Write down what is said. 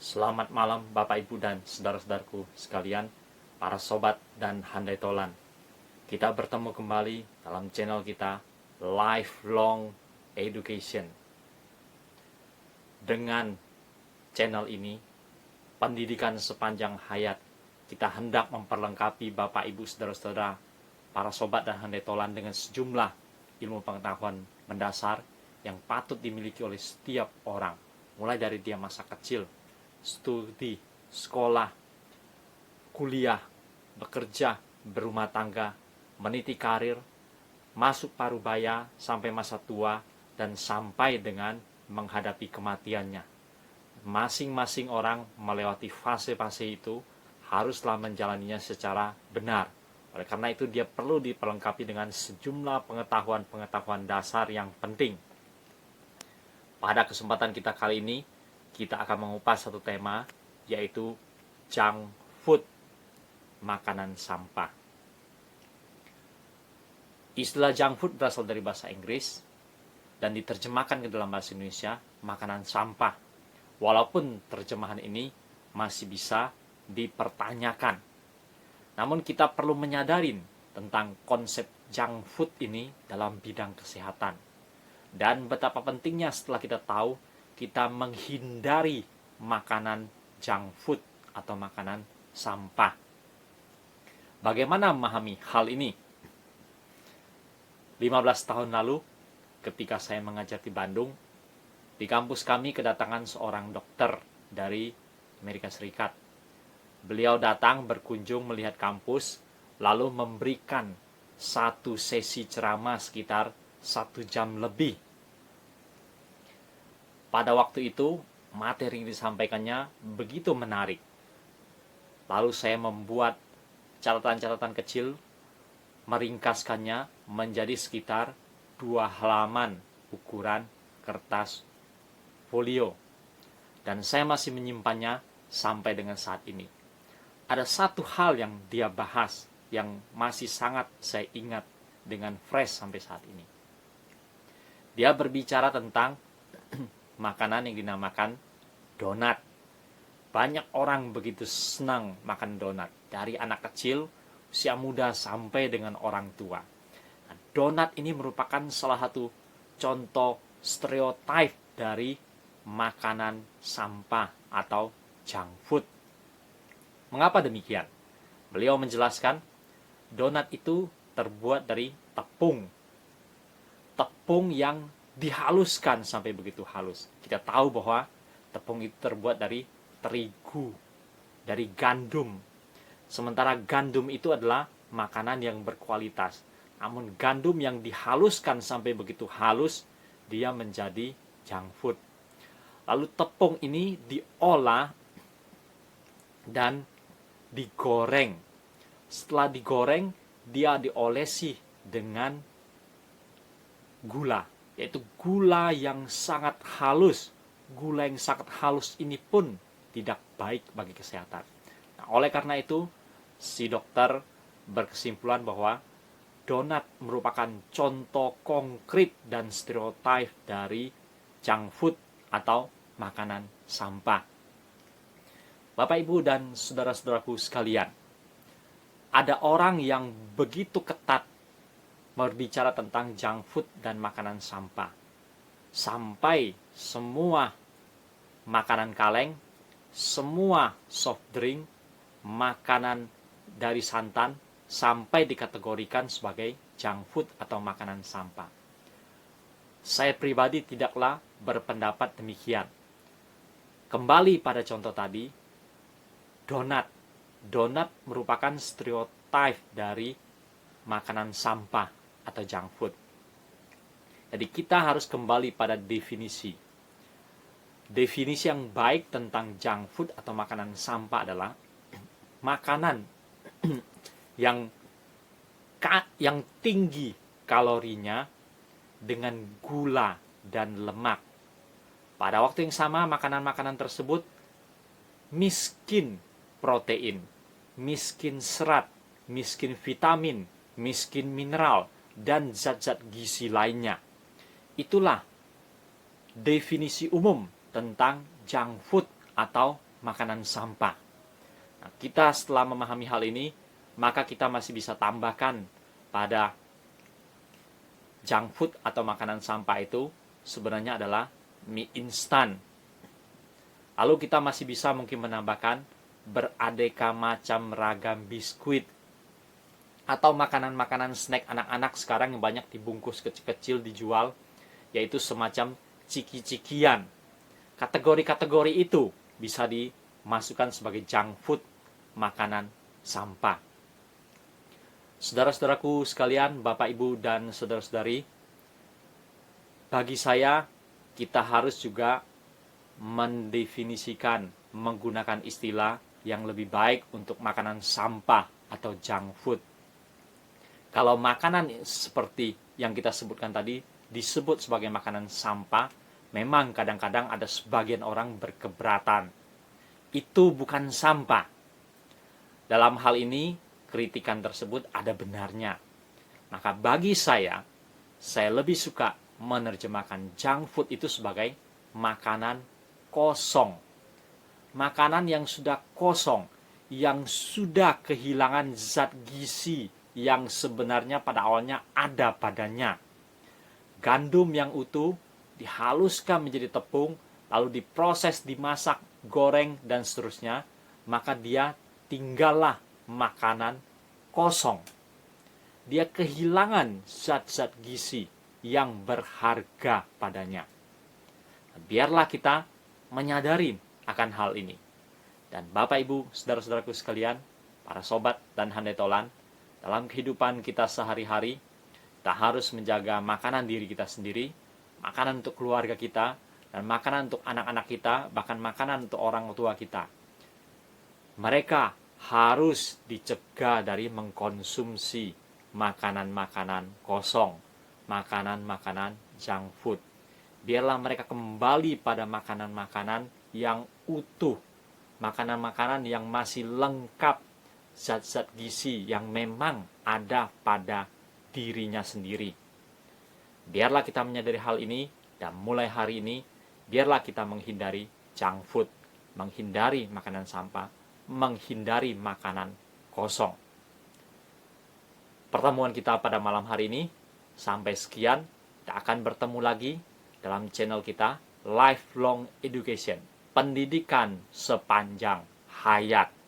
Selamat malam Bapak Ibu dan saudara-saudaraku sekalian, para sobat dan handai tolan. Kita bertemu kembali dalam channel kita Lifelong Education. Dengan channel ini, pendidikan sepanjang hayat, kita hendak memperlengkapi Bapak Ibu saudara-saudara, para sobat dan handai tolan dengan sejumlah ilmu pengetahuan mendasar yang patut dimiliki oleh setiap orang, mulai dari dia masa kecil, studi, sekolah, kuliah, bekerja, berumah tangga, meniti karir, masuk parubaya sampai masa tua, dan sampai dengan menghadapi kematiannya. Masing-masing orang melewati fase-fase itu haruslah menjalaninya secara benar. Oleh karena itu dia perlu diperlengkapi dengan sejumlah pengetahuan-pengetahuan dasar yang penting. Pada kesempatan kita kali ini, kita akan mengupas satu tema, yaitu junk food, makanan sampah. Istilah junk food berasal dari bahasa Inggris dan diterjemahkan ke dalam bahasa Indonesia, makanan sampah. Walaupun terjemahan ini masih bisa dipertanyakan. Namun kita perlu menyadari tentang konsep junk food ini dalam bidang kesehatan. Dan betapa pentingnya setelah kita tahu, kita menghindari makanan junk food atau makanan sampah. Bagaimana memahami hal ini? 15 tahun lalu, ketika saya mengajar di Bandung, di kampus kami kedatangan seorang dokter dari Amerika Serikat. Beliau datang berkunjung melihat kampus, lalu memberikan satu sesi ceramah sekitar 1 jam lebih. Pada waktu itu, materi yang disampaikannya begitu menarik. Lalu saya membuat catatan-catatan kecil, meringkaskannya menjadi sekitar 2 halaman ukuran kertas folio. Dan saya masih menyimpannya sampai dengan saat ini. Ada satu hal yang dia bahas yang masih sangat saya ingat dengan fresh sampai saat ini. Dia berbicara tentang makanan yang dinamakan donat. Banyak orang begitu senang makan donat, dari anak kecil, usia muda sampai dengan orang tua. Nah, donat ini merupakan salah satu contoh stereotip dari makanan sampah atau junk food. Mengapa demikian? Beliau menjelaskan, donat itu terbuat dari tepung. Tepung yang dihaluskan sampai begitu halus. Kita tahu bahwa tepung itu terbuat dari terigu, dari gandum. Sementara gandum itu adalah makanan yang berkualitas. Namun gandum yang dihaluskan sampai begitu halus, dia menjadi junk food. Lalu tepung ini diolah dan digoreng. Setelah digoreng, dia diolesi dengan gula, yaitu gula yang sangat halus. Gula yang sangat halus ini pun tidak baik bagi kesehatan. Nah, oleh karena itu, si dokter berkesimpulan bahwa donat merupakan contoh konkret dan stereotip dari junk food atau makanan sampah. Bapak, Ibu, dan saudara-saudaraku sekalian, ada orang yang begitu ketat berbicara tentang junk food dan makanan sampah. Sampai semua makanan kaleng, semua soft drink, makanan dari santan, sampai dikategorikan sebagai junk food atau makanan sampah. Saya pribadi tidaklah berpendapat demikian. Kembali pada contoh tadi, donat. Donat merupakan stereotip dari makanan sampah atau junk food. Jadi kita harus kembali pada definisi. Definisi yang baik tentang junk food atau makanan sampah adalah makanan yang tinggi kalorinya dengan gula dan lemak. Pada waktu yang sama, makanan-makanan tersebut miskin protein, miskin serat, miskin vitamin, miskin mineral, dan zat-zat gizi lainnya. Itulah definisi umum tentang junk food atau makanan sampah. Nah, kita setelah memahami hal ini, maka kita masih bisa tambahkan pada junk food atau makanan sampah itu sebenarnya adalah mie instan. Lalu kita masih bisa mungkin menambahkan beraneka macam ragam biskuit atau makanan-makanan snack anak-anak sekarang yang banyak dibungkus kecil-kecil dijual, yaitu semacam ciki-cikian. Kategori-kategori itu bisa dimasukkan sebagai junk food, makanan sampah. Saudara-saudaraku sekalian, Bapak, Ibu, dan saudara-saudari, bagi saya kita harus juga mendefinisikan, menggunakan istilah yang lebih baik untuk makanan sampah atau junk food. Kalau makanan seperti yang kita sebutkan tadi disebut sebagai makanan sampah, memang kadang-kadang ada sebagian orang berkeberatan. Itu bukan sampah. Dalam hal ini, kritikan tersebut ada benarnya. Maka bagi saya lebih suka menerjemahkan junk food itu sebagai makanan kosong. Makanan yang sudah kosong, yang sudah kehilangan zat gizi yang sebenarnya pada awalnya ada padanya. Gandum yang utuh dihaluskan menjadi tepung, lalu diproses, dimasak, goreng, dan seterusnya, maka dia tinggallah makanan kosong. Dia kehilangan zat-zat gizi yang berharga padanya. Biarlah kita menyadari akan hal ini. Dan Bapak, Ibu, saudara-saudaraku sekalian, para sobat dan handai tolan, dalam kehidupan kita sehari-hari, kita harus menjaga makanan diri kita sendiri, makanan untuk keluarga kita, dan makanan untuk anak-anak kita, bahkan makanan untuk orang tua kita. Mereka harus dicegah dari mengkonsumsi makanan-makanan kosong, makanan-makanan junk food. Biarlah mereka kembali pada makanan-makanan yang utuh, makanan-makanan yang masih lengkap zat-zat gizi yang memang ada pada dirinya sendiri. Biarlah kita menyadari hal ini, dan mulai hari ini, biarlah kita menghindari junk food, menghindari makanan sampah, menghindari makanan kosong. Pertemuan kita pada malam hari ini sampai sekian. Kita akan bertemu lagi dalam channel kita Lifelong Education, pendidikan sepanjang hayat.